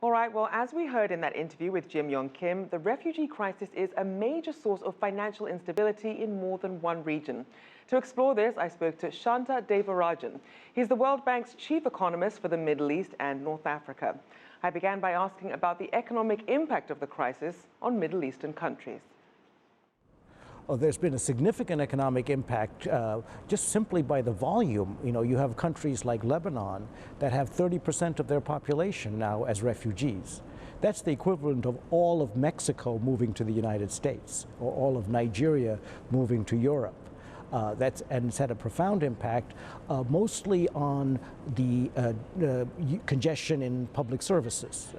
All right, well, as we heard in that interview with Jim Yong Kim, the refugee crisis is a major source of financial instability in more than one region. To explore this, I spoke to Shanta Dayvarajan. He's the World Bank's chief economist for the Middle East and North Africa. I began by asking about the economic impact of the crisis on Middle Eastern countries. Oh, there's been a significant economic impact just simply by the volume. You have countries like Lebanon that have 30% of their population now as refugees. That's the equivalent of all of Mexico moving to the United States, or all of Nigeria moving to Europe. And it's had a profound impact, mostly on the congestion in public services,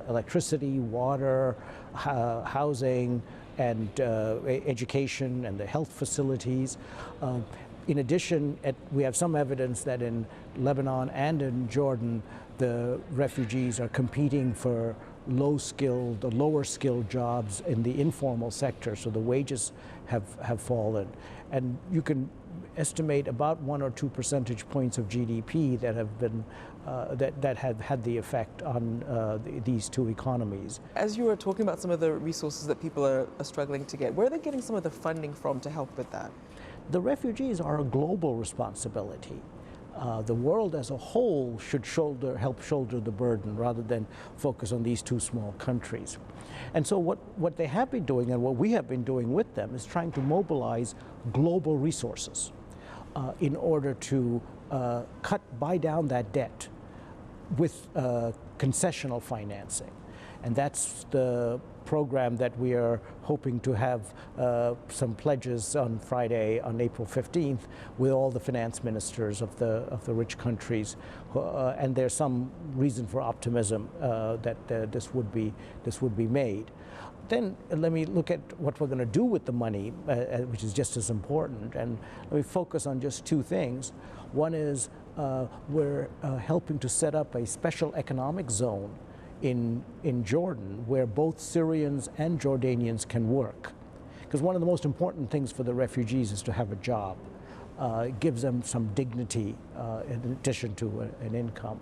electricity, water, housing, and education and the health facilities. In addition, we have some evidence that in Lebanon and in Jordan, the refugees are competing for low-skilled or lower-skilled jobs in the informal sector, so the wages have fallen. And you can estimate about 1 or 2 percentage points of GDP that have been that have had the effect on these two economies. As you were talking about some of the resources that people are struggling to get, where are they getting some of the funding from to help with that? The refugees are a global responsibility. The world as a whole should help shoulder the burden rather than focus on these two small countries. And so what they have been doing and what we have been doing with them is trying to mobilize global resources in order to buy down that debt with concessional financing. And that's the program that we are hoping to have some pledges on Friday, on April 15th, with all the finance ministers of the rich countries, and there's some reason for optimism that this would be made. Then let me look at what we're going to do with the money, which is just as important, and let me focus on just two things. One is we're helping to set up a special economic zone in Jordan where both Syrians and Jordanians can work. Because one of the most important things for the refugees is to have a job. It gives them some dignity in addition to an income.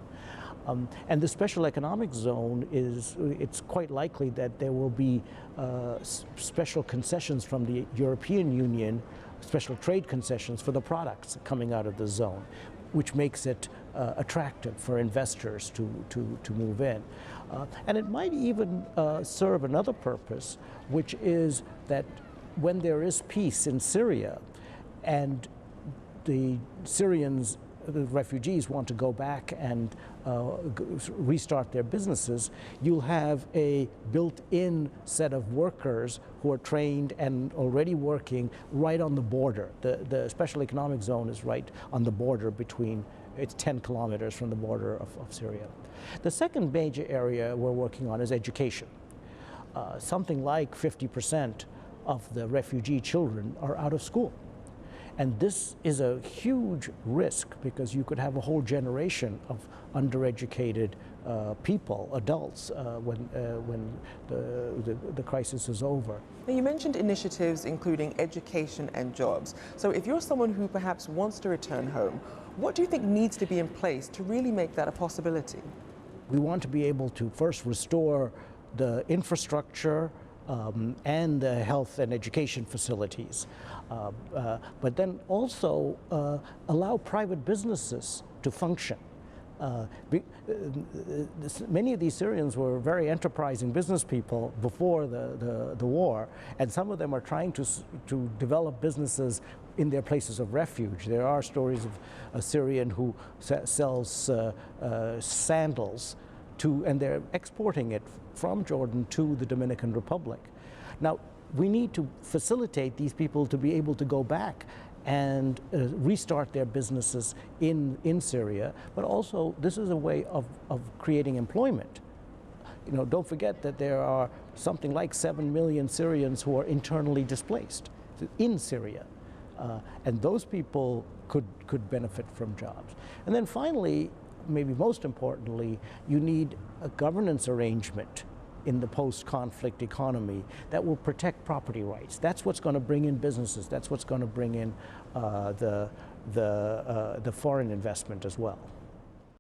And the special economic zone it's quite likely that there will be special concessions from the European Union, special trade concessions for the products coming out of the zone, which makes it attractive for investors to move in. And it might even serve another purpose, which is that when there is peace in Syria and the Syrians, the refugees, want to go back and restart their businesses, you'll have a built-in set of workers who are trained and already working right on the border. The special economic zone is right on the border between, it's 10 kilometers from the border of Syria. The second major area we're working on is education. Something like 50% of the refugee children are out of school. And this is a huge risk because you could have a whole generation of undereducated people, adults, when the crisis is over. Now, you mentioned initiatives including education and jobs. So if you're someone who perhaps wants to return home, what do you think needs to be in place to really make that a possibility? We want to be able to first restore the infrastructure and the health and education facilities, but then also allow private businesses to function. Many of these Syrians were very enterprising business people before the war, and some of them are trying to develop businesses in their places of refuge. There are stories of a Syrian who sells sandals and they're exporting it from Jordan to the Dominican Republic. Now, we need to facilitate these people to be able to go back and restart their businesses in Syria, but also this is a way of creating employment. Don't forget that there are something like 7 million Syrians who are internally displaced in Syria, and those people could benefit from jobs. And then finally, maybe most importantly, you need a governance arrangement in the post-conflict economy that will protect property rights. That's what's going to bring in businesses. That's what's going to bring in the foreign investment as well.